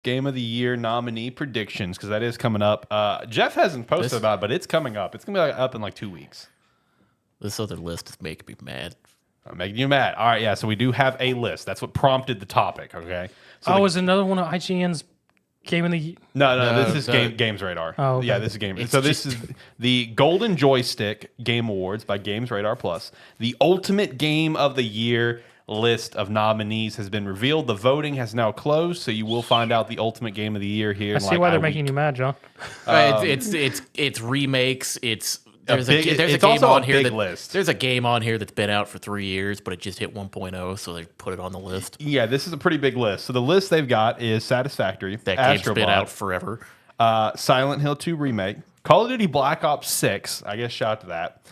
Game of the Year nominee predictions, because that is coming up. Jeff hasn't posted about it, but it's coming up. It's going to be up in like 2 weeks. This other list is making me mad. I'm making you mad. All right, yeah, so we do have a list. That's what prompted the topic, okay? So is another one of IGN's Game of the Year? No, this is Games Radar. Oh, okay. Yeah, this is Game. So this is the Golden Joystick Game Awards by Games Radar Plus. The Ultimate Game of the Year list of nominees has been revealed. The voting has now closed, so you will find out the Ultimate Game of the Year here. I see why they're making you mad, John. It's remakes. There's a game also on a here big list. There's a game on here that's been out for 3 years, but it just hit 1.0, so they put it on the list. Yeah, this is a pretty big list. So the list they've got is Satisfactory, That Astrobot, game's been out forever. Silent Hill 2 Remake, Call of Duty Black Ops 6, I guess shout out to that,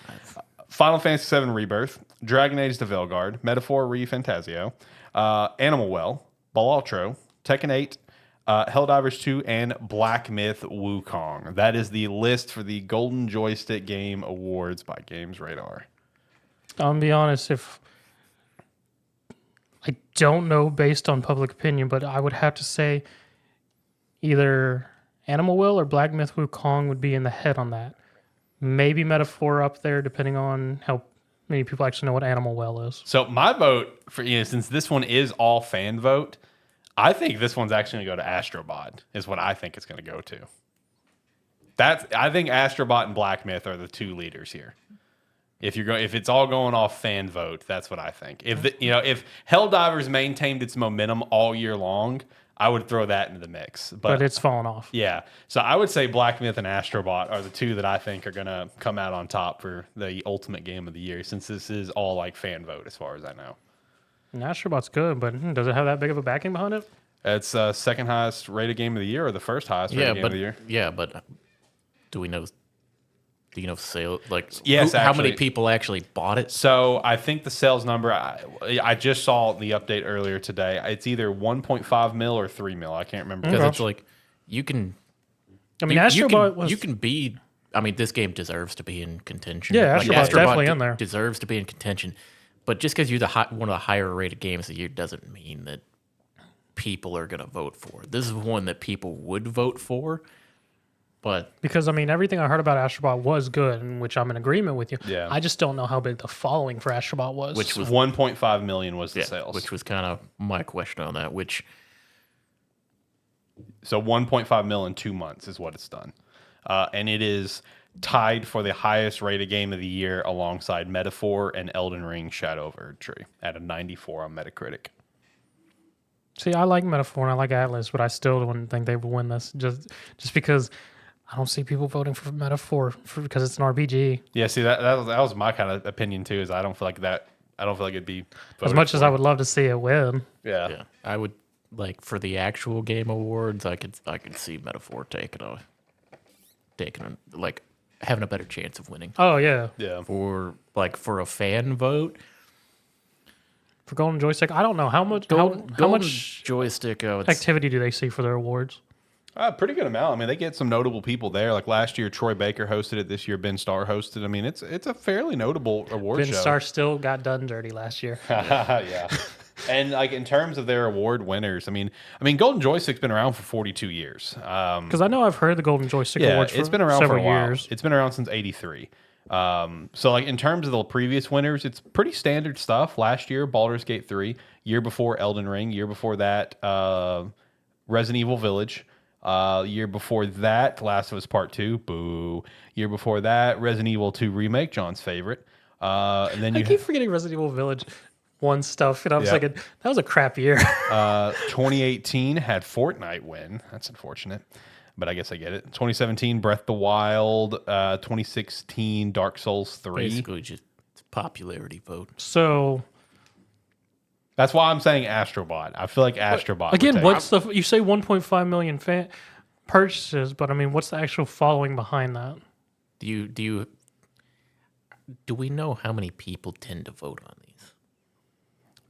Final Fantasy VII Rebirth, Dragon Age The Veilguard, Metaphor Re-Fantasio, Animal Well, Balatro, Tekken 8, Helldivers 2, and Black Myth Wukong. That is the list for the Golden Joystick Game Awards by Games Radar. I'm going to be honest, if I don't know based on public opinion, but I would have to say either Animal Will or Black Myth Wukong would be in the head on that. Maybe Metaphor up there, depending on how many people actually know what Animal Well is. So my vote, for since this one is all fan vote, I think this one's actually going to go to Astrobot, is what I think it's going to go to. I think Astrobot and Black Myth are the two leaders here. If it's all going off fan vote, that's what I think. If Helldivers maintained its momentum all year long, I would throw that into the mix. But it's fallen off. Yeah. So I would say Black Myth and Astrobot are the two that I think are going to come out on top for the Ultimate Game of the Year, since this is all like fan vote as far as I know. And Astrobot's good, but does it have that big of a backing behind it? It's second highest rated game of the year, or the first highest rated game of the year. Yeah, but do you know sale? Like, yes, how many people actually bought it? So I think the sales number, I just saw the update earlier today. It's either 1.5 mil or 3 mil. I can't remember. Because it's like, you can... I mean, Astrobot was... You can be... I mean, this game deserves to be in contention. Yeah, Astrobot's definitely in there. Deserves to be in contention. But just because you're one of the higher rated games of the year doesn't mean that people are going to vote for. This is one that people would vote for, but... Because, I mean, everything I heard about Astrobot was good, in which I'm in agreement with you. Yeah. I just don't know how big the following for Astrobot was. Which was 1.5 million was the sales. Which was kind of my question on that, So 1.5 mil in 2 months is what it's done. And it is tied for the highest rated game of the year alongside Metaphor and Elden Ring Shadow of Erdtree at a 94 on Metacritic. See, I like Metaphor and I like Atlas, but I still don't think they would win this just because I don't see people voting for Metaphor because it's an RPG. Yeah, see that was my kind of opinion too. Is I don't feel like it'd be as much as I would love to see it win. Yeah. I would like for the actual game awards. I could see Metaphor taking like having a better chance of winning. Oh yeah. For a fan vote. For Golden Joystick, I don't know how much Joystick activity do they see for their awards. Pretty good amount. I mean, they get some notable people there. Like last year, Troy Baker hosted it. This year, Ben Starr hosted. I mean, it's a fairly notable award show. Ben Starr still got done dirty last year. Yeah. And like in terms of their award winners, I mean, Golden Joystick's been around for 42 years. Because I know I've heard the Golden Joystick Awards for it's been around several for a while. years. It's been around since '83. So like in terms of the previous winners, it's pretty standard stuff. Last year, Baldur's Gate 3. Year before, Elden Ring. Year before that, Resident Evil Village. Year before that, Last of Us Part 2. Boo. Year before that, Resident Evil 2 Remake, John's favorite. And then I keep forgetting Resident Evil Village won stuff, and I was thinking, that was a crap year. 2018 had Fortnite win. That's unfortunate, but I guess I get it. 2017, Breath of the Wild. 2016, Dark Souls 3. Basically just popularity vote. So... That's why I'm saying Astrobot. I feel like Astrobot. Again, what's you say 1.5 million fan purchases, but I mean, what's the actual following behind that? Do we know how many people tend to vote on these?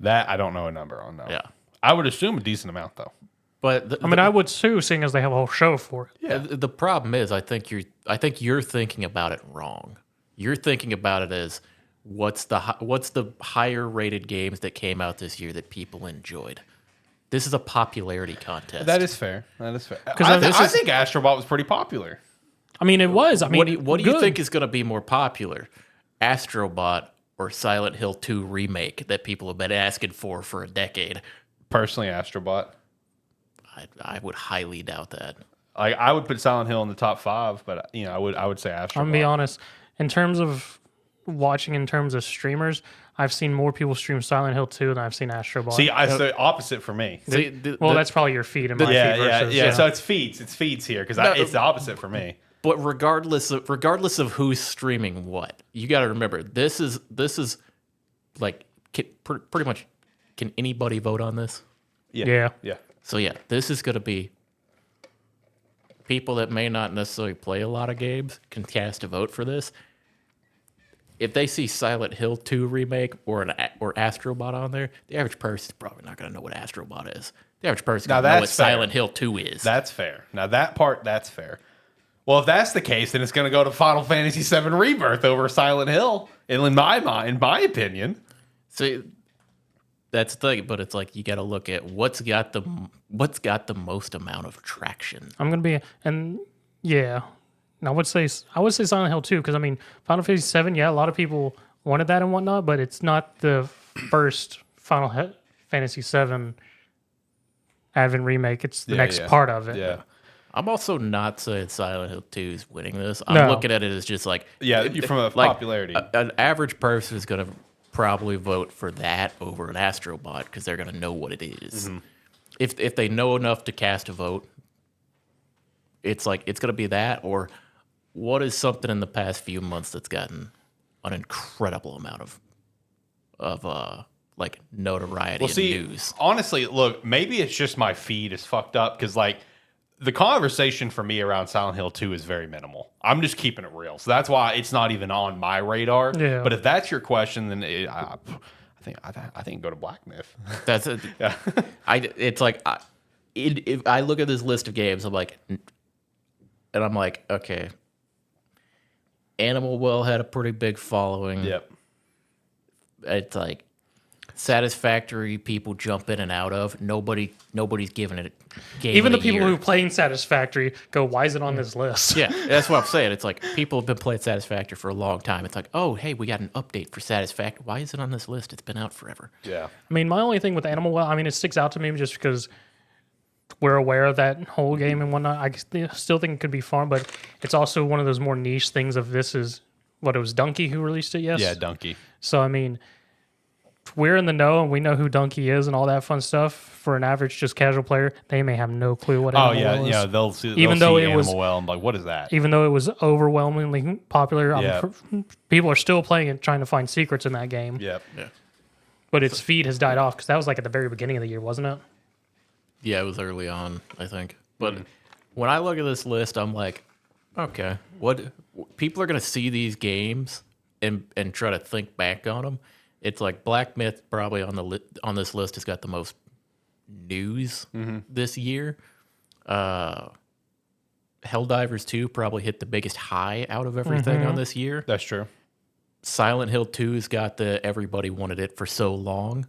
That I don't know a number on. No. Yeah, I would assume a decent amount though. But I would too, seeing as they have a whole show for it. Yeah. The problem is, I think you're thinking about it wrong. You're thinking about it as what's the higher rated games that came out this year that people enjoyed. This is a popularity contest. That is fair. That is fair. 'Cause I think Astrobot was pretty popular. I mean, it was. I mean, what do you good. think is going to be more popular, Astrobot or Silent Hill 2 remake that people have been asking for a decade? Personally, Astrobot. I would highly doubt that. Like I would put Silent Hill in the top 5, but I would say Astrobot. I'm gonna be honest. In terms of watching, in terms of streamers, I've seen more people stream Silent Hill 2 than I've seen Astrobot. See, it's the opposite for me. See, that's probably your feed and my feed Yeah. versus. So it's feeds here because it's the opposite for me. But regardless of who's streaming what, you got to remember this is like pretty much. Can anybody vote on this? Yeah. So yeah, this is going to be people that may not necessarily play a lot of games can cast a vote for this. If they see Silent Hill 2 remake or Astrobot on there, the average person is probably not going to know what Astrobot is. The average person doesn't know what Silent Hill 2 is. That's fair. Now that's fair. Well, if that's the case, then it's going to go to Final Fantasy VII Rebirth over Silent Hill, in my opinion. So that's the thing, but it's like you got to look at what's got the most amount of traction. I'm gonna be I would say Silent Hill 2 because I mean Final Fantasy 7. Yeah, a lot of people wanted that and whatnot, but it's not the first Final Fantasy 7 Advent remake. It's the next part of it. Yeah. I'm also not saying Silent Hill 2 is winning this. I'm looking at it as just like from a popularity. An average person is going to probably vote for that over an Astrobot because they're going to know what it is. Mm-hmm. If they know enough to cast a vote, it's like it's going to be that or what is something in the past few months that's gotten an incredible amount of like notoriety and news. Honestly, look, maybe it's just my feed is fucked up because like the conversation for me around Silent Hill 2 is very minimal. I'm just keeping it real. So that's why it's not even on my radar. Yeah. But if that's your question, then I think go to Black Myth. That's it. Yeah. It's like if I look at this list of games, I'm like, okay, Animal Well had a pretty big following. Yep. It's like Satisfactory people jump in and out of. Nobody's giving it a game. Even of the people year. who playing Satisfactory go, why is it on this list? Yeah, that's what I'm saying. It's like people have been playing Satisfactory for a long time. It's like, oh, hey, we got an update for Satisfactory. Why is it on this list? It's been out forever. Yeah. I mean, my only thing with Animal Well, I mean, it sticks out to me just because we're aware of that whole game and whatnot. I still think it could be fun, but it's also one of those more niche things of this is, what, it was Donkey who released it, yes? Yeah, Donkey. So, I mean, we're in the know and we know who Donkey is and all that fun stuff. For an average, just casual player, they may have no clue what Animal Well is. Yeah, they'll see Animal Well and be like, what is that? Even though it was overwhelmingly popular, people are still playing it, trying to find secrets in that game. Yep. Yeah. But its feed has died off because that was like at the very beginning of the year, wasn't it? Yeah, it was early on, I think. But when I look at this list, I'm like, okay, what people are going to see these games and try to think back on them. It's like Black Myth probably on this list has got the most news this year. Helldivers 2 probably hit the biggest high out of everything on this year. That's true. Silent Hill 2's got the everybody wanted it for so long,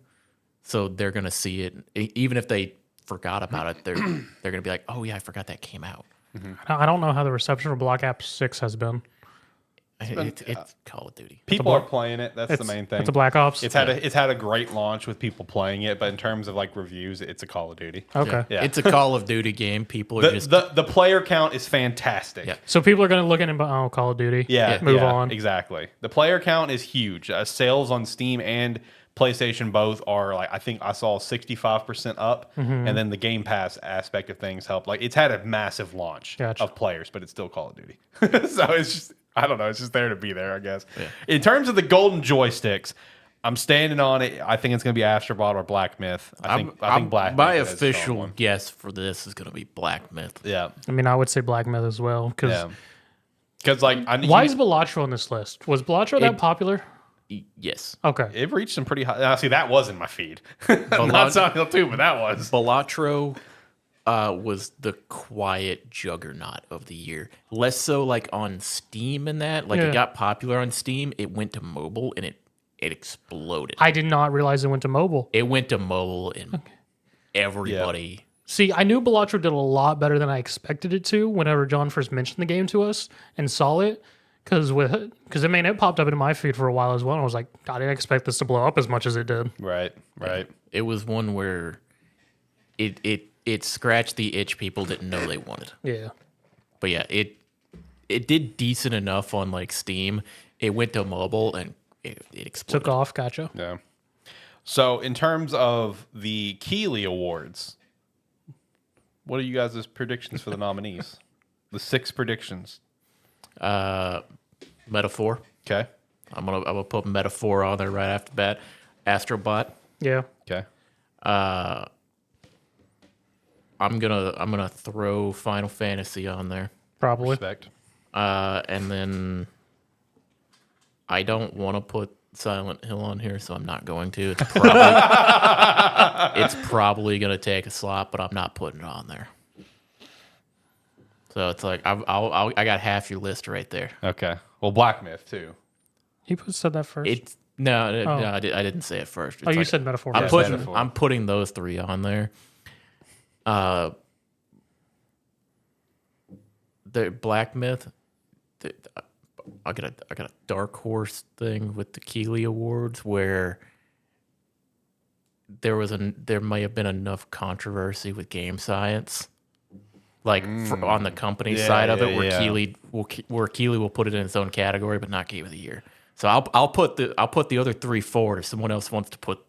so they're going to see it. Even if they forgot about it, they're going to be like, oh yeah, I forgot that came out. I don't know how the reception for Black Ops 6 has been. It's Call of Duty. People are playing it. That's the main thing. It's a Black Ops. It's had a great launch with people playing it, but in terms of like reviews, it's a Call of Duty. Okay. Yeah. It's a Call of Duty game. People are the player count is fantastic. Yeah. So people are going to look at it and go, oh, Call of Duty. Move on. Exactly. The player count is huge. Sales on Steam and PlayStation both are like, I think I saw 65% up, and then the Game Pass aspect of things helped. Like it's had a massive launch of players, but it's still Call of Duty. So it's just, I don't know, it's just there to be there, I guess. Yeah. In terms of the golden joysticks, I'm standing on it. I think it's going to be Astrobot or Black Myth. I think Black Myth. My official guess for this is going to be Black Myth. Yeah. I mean, I would say Black Myth as well. Because like, why is Balatro on this list? Was Balatro that popular? Yes. Okay. It reached some pretty high. See, that was in my feed. Not Silent Hill 2, but that was. Balatro was the quiet juggernaut of the year. Less so like on Steam and that. Like it got popular on Steam. It went to mobile and it exploded. I did not realize it went to mobile. It went to mobile and everybody. See, I knew Balatro did a lot better than I expected it to whenever John first mentioned the game to us and saw it. Because it popped up in my feed for a while as well. And I was like, I didn't expect this to blow up as much as it did. Right. It was one where it scratched the itch people didn't know they wanted. Yeah. But yeah, it did decent enough on like Steam. It went to mobile and it exploded. Took off. Gotcha. Yeah. So in terms of the Keighley Awards, what are you guys' predictions for the nominees? The 6 predictions. Metaphor. Okay. I'm gonna put Metaphor on there right after that. Astrobot. Yeah. Okay. I'm gonna throw Final Fantasy on there. Probably. Respect. And then I don't want to put Silent Hill on here, so I'm not going to. It's probably gonna take a slot, but I'm not putting it on there. So it's like I got half your list right there. Okay. Well, Black Myth too. You said that first. It's no, I didn't say it first. You said Metaphor. I'm first. putting I'm putting those 3 on there. The Black Myth. I got a dark horse thing with the Keighley Awards where there may have been enough controversy with game science, like on the company side of it, where Keighley will put it in its own category, but not Game of the Year. So I'll put the other 3 forward if someone else wants to put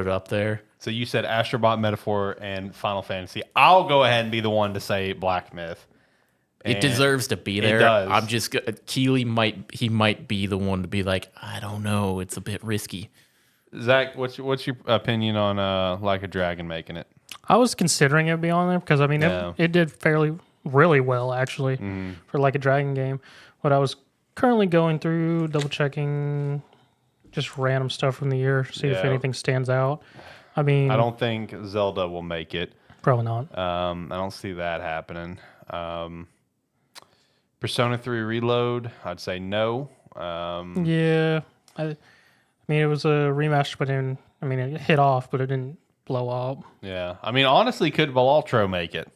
it up there. So you said Astrobot, Metaphor, and Final Fantasy. I'll go ahead and be the one to say Black Myth. It deserves to be there. It does. I'm just Keighley might be the one to be like, I don't know, it's a bit risky. Zach, what's your opinion on Like a Dragon making it? I was considering it be on there because it did really well actually for like a Dragon game. But I was currently going through double checking just random stuff from the year, see if anything stands out. I mean, I don't think Zelda will make it. Probably not. I don't see that happening. Persona 3 Reload, I'd say no. Yeah, I mean it was a remaster, but it hit off, but it didn't blow up. Yeah, I mean honestly, could Balatro make it?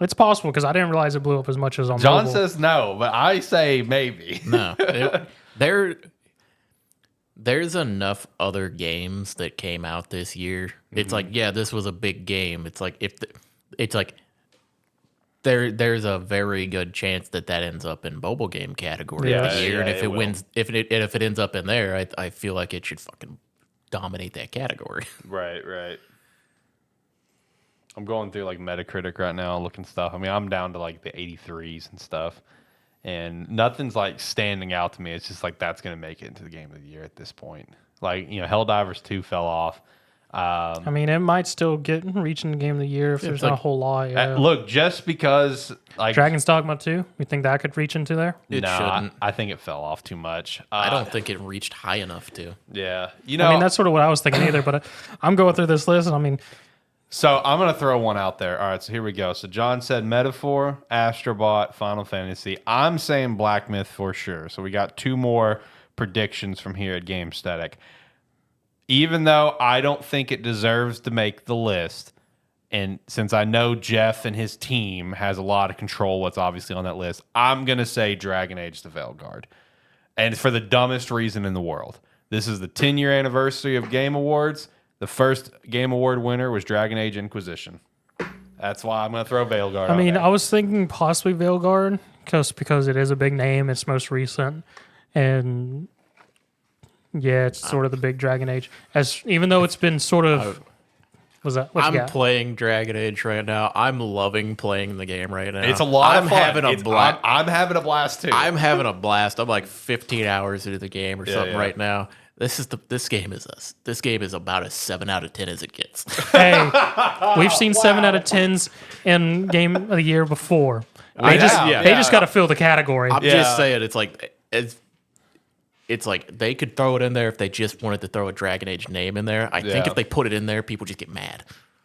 It's possible because I didn't realize it blew up as much as on John mobile. says no, but I say maybe. No, there's enough other games that came out this year. It's like, yeah, this was a big game. It's like there's a very good chance that ends up in mobile game category of the year, and if it wins, if it ends up in there, I feel like it should fucking dominate that category. Right. I'm going through like Metacritic right now, looking stuff. I mean, I'm down to like the 83s and stuff, and nothing's like standing out to me. It's just like that's gonna make it into the game of the year at this point. Like Helldivers 2 fell off. I mean, it might still reach in the game of the year if there's not a whole lot. Yeah. Look, just because like Dragon's Dogma 2, you think that could reach into there? It shouldn't. I think it fell off too much. I don't think it reached high enough to. Yeah, I mean, that's sort of what I was thinking either. But I'm going through this list, and I mean, so I'm gonna throw one out there. All right, so here we go. So John said Metaphor, Astrobot, Final Fantasy. I'm saying Black Myth for sure. So we got 2 more predictions from here at Gamestetic. Even though I don't think it deserves to make the list, and since I know Jeff and his team has a lot of control what's obviously on that list, I'm going to say Dragon Age the Veilguard. And for the dumbest reason in the world. This is the 10-year anniversary of Game Awards. The first Game Award winner was Dragon Age Inquisition. That's why I'm going to throw Veilguard on there. I was thinking possibly Veilguard because it is a big name. It's most recent. And yeah, it's sort of the big Dragon Age. Even though it's been sort of... Was that what you got? Playing Dragon Age right now. I'm loving playing the game right now. It's a lot of fun. Having a blast. I'm having a blast too. I'm having a blast. I'm like 15 hours into the game or something right now. This game is about a 7 out of 10 as it gets. Hey, we've seen 7 out of 10s in Game of the Year before. They just got to fill the category. I'm just saying, it's like they could throw it in there if they just wanted to throw a Dragon Age name in there. I think if they put it in there, people just get mad.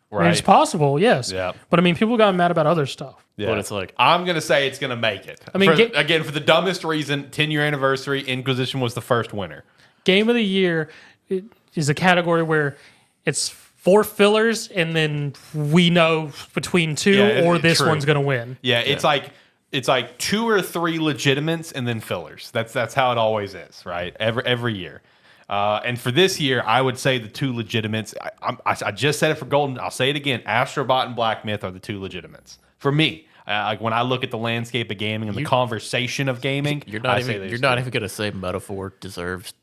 Right. I mean, it's possible, yes. Yeah. But I mean, people got mad about other stuff. Yeah. But it's like, I'm going to say it's going to make it. I mean, again, for the dumbest reason, 10-year anniversary, Inquisition was the first winner. Game of the Year is a category where it's 4 fillers, and then we know between 2 or this true. one's going to win. Yeah, it's like 2 or 3 legitimates and then fillers. That's how it always is, right? Every year. And for this year, I would say the 2 legitimates. I just said it for Golden. I'll say it again. Astrobot and Black Myth are the 2 legitimates for me. Like when I look at the landscape of gaming and the conversation of gaming, You're not even going to say Metaphor deserves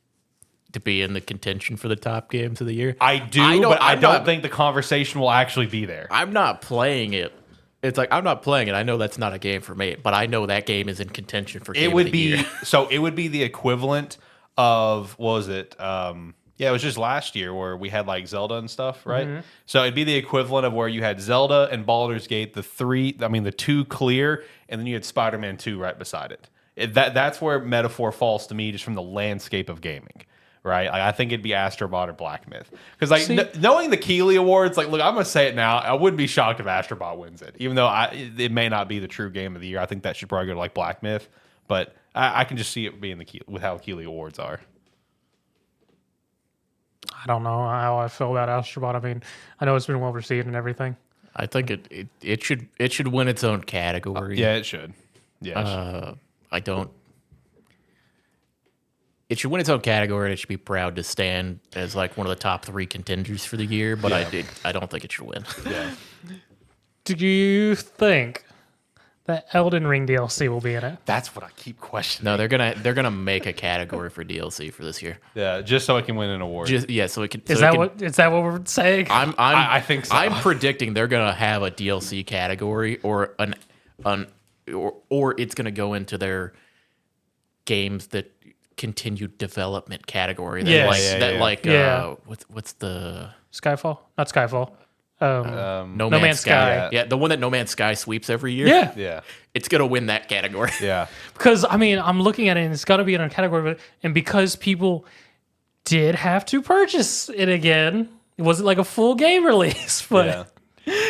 to be in the contention for the top games of the year. I do, but I don't think the conversation will actually be there. I'm not playing it. It's like I'm not playing it. I know that's not a game for me, but I know that game is in contention for game of the year. So it would be the equivalent of, what was it? Yeah, it was just last year where we had like Zelda and stuff, right? Mm-hmm. So it'd be the equivalent of where you had Zelda and Baldur's Gate, the 2 clear, and then you had Spider-Man 2 right beside it. That's where Metaphor falls to me, just from the landscape of gaming, right? Like, I think it'd be Astrobot or Black Myth. Because knowing the Keighley Awards, like, look, I'm going to say it now. I wouldn't be shocked if Astrobot wins it, even though it may not be the true game of the year. I think that should probably go to like Black Myth, but I can just see it being with how Keighley Awards are. I don't know how I feel about Astrobot. I mean, I know it's been well received and everything. I think it should win its own category. Yeah, it should. Yeah, it should win its own category. And it should be proud to stand as like one of the top 3 contenders for the year. But I don't think it should win. Yeah. Do you think that Elden Ring DLC will be in it? That's what I keep questioning. No, they're gonna make a category for DLC for this year. Yeah, just so it can win an award. So it can. Is that what we're saying? I think so. I'm predicting they're gonna have a DLC category or or it's gonna go into their games that continued development category. What's the Skyfall? Not Skyfall. No Man's Sky. Yeah, the one that No Man's Sky sweeps every year. Yeah. It's gonna win that category. Yeah. Because I mean, I'm looking at it, and it's got to be in a category, and because people did have to purchase it again, it wasn't like a full game release. But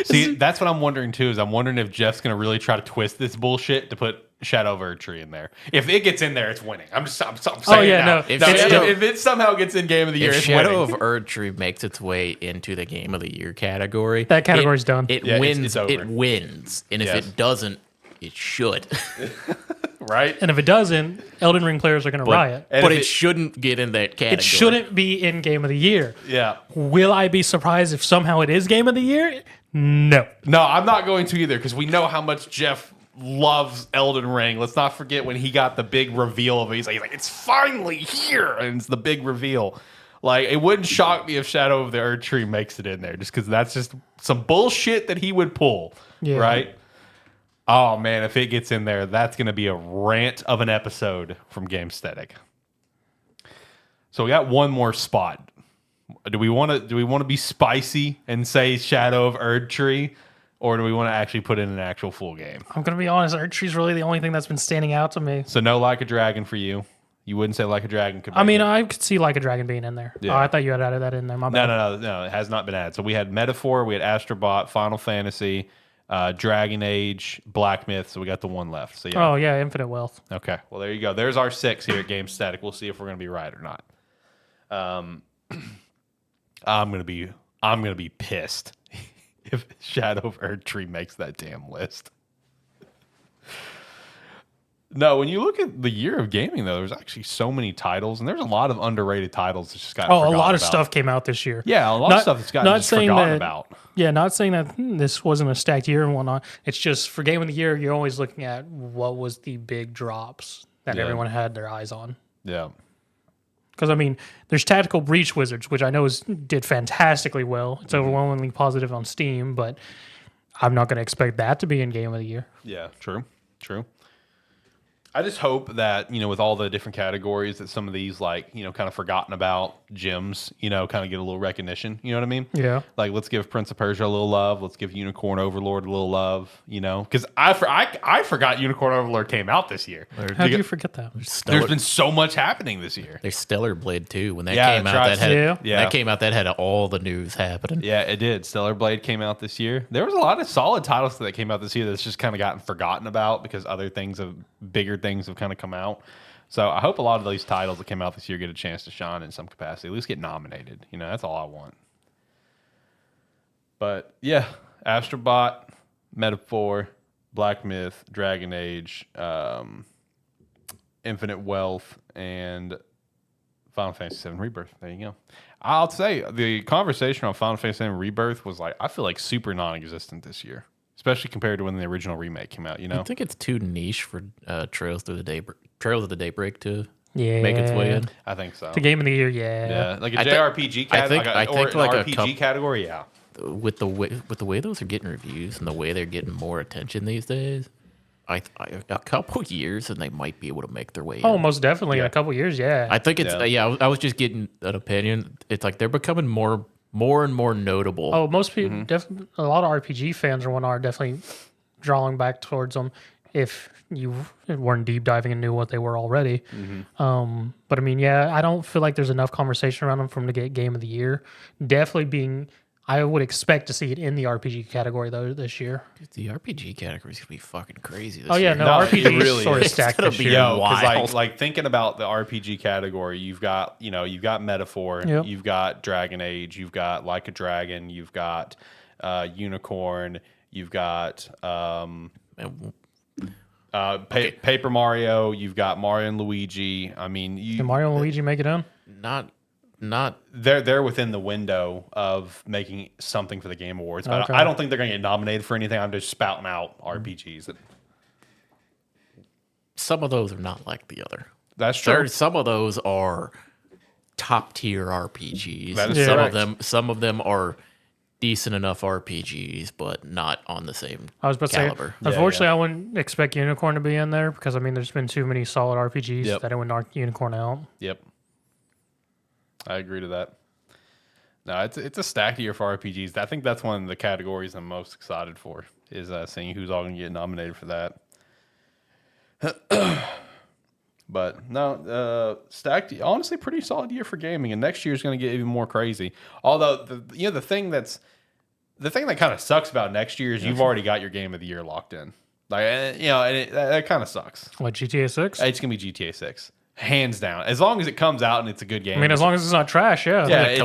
see, that's what I'm wondering too. Is I'm wondering if Jeff's gonna really try to twist this bullshit to put Shadow of Erdtree in there. If it gets in there, it's winning. I'm saying. If it somehow gets in Game of the Year, it's Shadow winning. of Erdtree makes its way into the Game of the Year category, that category's done. It wins. It's over. It wins, and if it doesn't, it should. Right? And if it doesn't, Elden Ring players are going to riot. But it shouldn't get in that category. It shouldn't be in Game of the Year. Yeah. Will I be surprised if somehow it is Game of the Year? No. No, I'm not going to either, because we know how much Jeff loves Elden Ring. Let's not forget when he got the big reveal of it. He's like, it's finally here, and it's the big reveal. Like, it wouldn't shock me if Shadow of the Erdtree makes it in there, just because that's just some bullshit that he would pull, right? Oh man, if it gets in there, that's going to be a rant of an episode from Gamesthetic. So we got one more spot. Do we want to be spicy and say Shadow of Erdtree? Or do we want to actually put in an actual full game? I'm going to be honest, Erdtree's really the only thing that's been standing out to me. So no Like a Dragon for you. You wouldn't say Like a Dragon could be. I mean, I could see Like a Dragon being in there. Yeah. Oh, I thought you had added that in there. My bad. No, it has not been added. So we had Metaphor, we had Astrobot, Final Fantasy, Dragon Age, Black Myth, so we got the one left. So yeah. Oh, yeah, Infinite Wealth. Okay, well, there you go. There's our 6 here at Gamesthetic. We'll see if we're going to be right or not. I'm going to be pissed if Shadow of Erdtree makes that damn list. No, when you look at the year of gaming, though, there's actually so many titles, and there's a lot of underrated titles that just got forgotten a lot of about. stuff came out this year. Yeah, a lot of stuff that's gotten just forgotten about. Yeah, not saying that this wasn't a stacked year and whatnot. It's just for Game of the Year, you're always looking at what was the big drops that everyone had their eyes on. Yeah. Because, I mean, there's Tactical Breach Wizards, which I know did fantastically well. It's overwhelmingly positive on Steam, but I'm not going to expect that to be in Game of the Year. Yeah, true. I just hope that, with all the different categories that some of these, like, kind of forgotten about gems, kind of get a little recognition. You know what I mean? Yeah. Like, let's give Prince of Persia a little love. Let's give Unicorn Overlord a little love, Because I forgot Unicorn Overlord came out this year. How did you forget that? There's been so much happening this year. There's Stellar Blade too. When that came out, that came out, that had all the news happening. Yeah, it did. Stellar Blade came out this year. There was a lot of solid titles that came out this year that's just kind of gotten forgotten about because other bigger things have kind of come out. So I hope a lot of these titles that came out this year get a chance to shine in some capacity. At least get nominated. That's all I want. But yeah, Astrobot, Metaphor, Black Myth, Dragon Age, Infinite Wealth, and Final Fantasy VII Rebirth. There you go. I'll say the conversation on Final Fantasy VII Rebirth was like, I feel like super non-existent this year, especially compared to when the original remake came out. You know, I think it's too niche for Trails of the Daybreak to Yeah. make its way in. I think so. The game of the year, yeah. Yeah, like a I think- JRPG I think- category, I think or like an a RPG category. Yeah, With the way those are getting reviews and the way they're getting more attention these days, a couple years and they might be able to make their way in. Oh, most definitely. In a couple years, yeah. I think it's I was just getting an opinion. It's like they're becoming more and more notable. Oh, most people, a lot of RPG fans are definitely drawing back towards them if you weren't deep diving and knew what they were already. But I mean, yeah, I don't feel like there's enough conversation around them for them to get Game of the Year. Definitely being, I would expect to see it in the RPG category though this year. The RPG category is gonna be fucking crazy. This Oh yeah, year. no, No, RPG it really is sort of is. stacked It's gonna this be year. yo, because wild. like thinking about the RPG category, you've got Metaphor, Yep. you've got Dragon Age, you've got Like a Dragon, you've got Unicorn, you've got And Paper Mario, you've got Mario and Luigi. I mean, Did Mario and Luigi make it in? not they're within the window of making something for the Game Awards, but Okay. I don't think they're going to get nominated for anything. I'm just spouting out RPGs. some of those are not like the other. That's true. Some of those are top tier RPGs. That is some correct. some of them are decent enough RPGs, but not on the same I was about to caliber. say, unfortunately, I wouldn't expect Unicorn to be in there because I mean, there's been too many solid RPGs Yep. that it would knock Unicorn out. Yep. I agree to that. No, it's a stacked year for RPGs. I think that's one of the categories I'm most excited for, is seeing who's all going to get nominated for that. But no, stacked. Honestly, pretty solid year for gaming, and next year is going to get even more crazy. Although the thing that kind of sucks about next year is you've already got your game of the year locked in. Like and that kind of sucks. What, GTA 6? It's going to be GTA 6, hands down. As long as it comes out and it's a good game. I mean, as long as it's not trash, yeah. Yeah,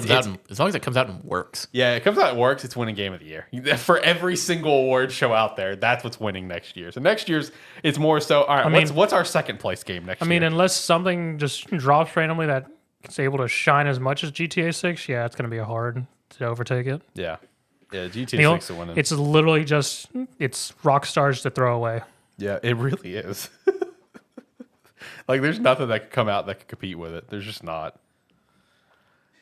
As long as it comes out and works. Yeah, it comes out and works, it's winning game of the year. For every single award show out there, that's what's winning next year. So next year's, it's more so, all right, what's our second place game next I year? mean, unless something just drops randomly that's able to shine as much as GTA 6, yeah, it's going to be hard to overtake it. Yeah, GTA You know, 6 is winning. it's literally just, it's Rockstar's to throw away. Yeah, it really is. Like, there's nothing that could come out that could compete with it. There's just not.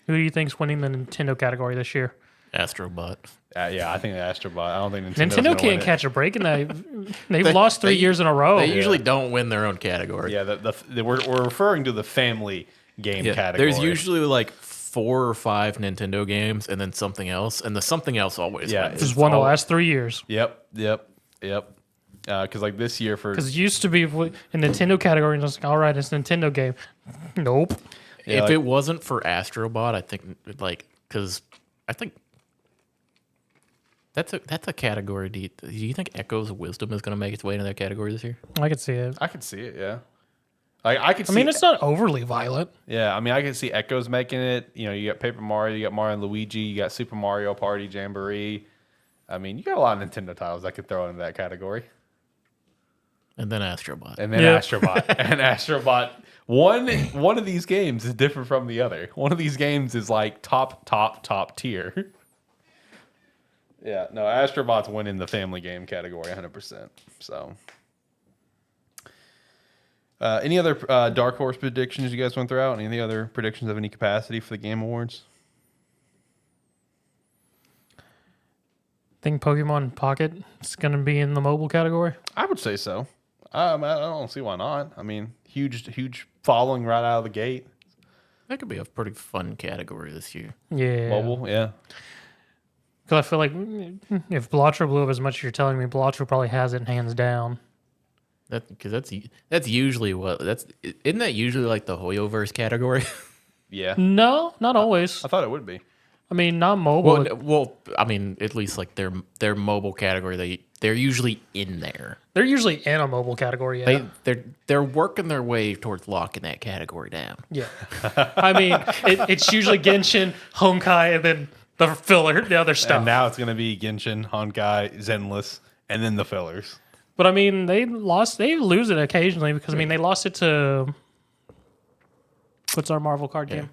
Who do you think's winning the Nintendo category this year? Astrobot. Yeah, I think the Astrobot. I don't think Nintendo can't catch a break, and they've lost 3 years in a row. They usually don't win their own category. Yeah, we're referring to the family game category. There's usually like 4 or 5 Nintendo games and then something else, and the something else always Yeah, wins. This is one of the last 3 years. Yep. Because like this year for Because it used to be in Nintendo category, and it's like, all right, it's a Nintendo game. Nope. Yeah, If it wasn't for Astrobot, I think because I think that's a category. Do you think Echoes of Wisdom is going to make its way into that category this year? I could see it. I could see it. Yeah. Like I could. I mean, it's not overly violent. Yeah, I mean, I can see Echoes making it. You know, you got Paper Mario, you got Mario and Luigi, you got Super Mario Party Jamboree. I mean, you got a lot of Nintendo titles that could throw into that category. And then Astrobot. And then Yeah. Astrobot. And Astrobot, one of these games is different from the other. One of these games is like top tier. Yeah, no, Astrobot's winning the family game category 100%. So, any other Dark Horse predictions you guys want to throw out? Any other predictions of any capacity for the Game Awards? Think Pokemon Pocket is going to be in the mobile category? I would say so. I don't see why not. I mean, huge following right out of the gate. That could be a pretty fun category this year. Yeah. Mobile, yeah. Because I feel like if Blotcher blew up as much as you're telling me, Blotcher probably has it hands down. That's usually isn't that usually like the Hoyoverse category? Yeah. No, not always. I thought it would be. I mean, not mobile. well, I mean, at least like their mobile category, they're usually in there. They're usually in a mobile category. Yeah. They're working their way towards locking that category down. Yeah. I mean, it's usually Genshin, Honkai, and then The filler, the other stuff. And now it's going to be Genshin, Honkai, Zenless, and then the fillers. But I mean, they lose it occasionally because I mean they lost it to what's our Marvel card game?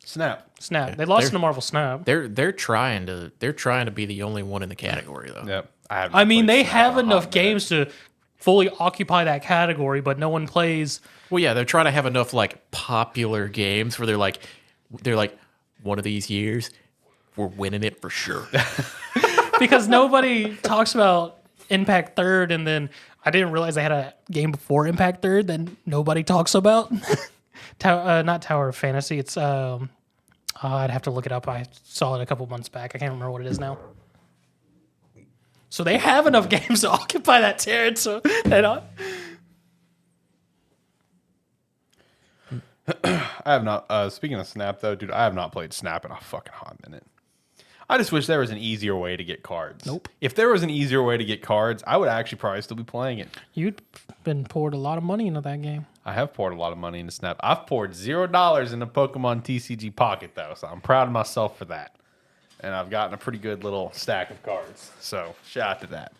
Snap. Snap. They lost it to Marvel Snap. They're trying to be the only one in the category though. Yep. I mean, they have enough games to fully occupy that category, but no one plays. Well, yeah, they're trying to have enough like popular games where they're like one of these years we're winning it for sure. Because nobody talks about Impact Third, and then I didn't realize they had a game before Impact Third that nobody talks about. Not Tower of Fantasy. It's I'd have to look it up. I saw it a couple months back. I can't remember what it is now. So they have enough games to occupy that territory. So they don't. I have not. Speaking of Snap, though, dude, I have not played Snap in a fucking hot minute. I just wish there was an easier way to get cards. Nope. If there was an easier way to get cards, I would actually probably still be playing it. You'd been poured a lot of money into that game. I have poured a lot of money into Snap. I've poured $0 into Pokemon TCG Pocket, though, so I'm proud of myself for that. And I've gotten a pretty good little stack of cards. So, shout out to that.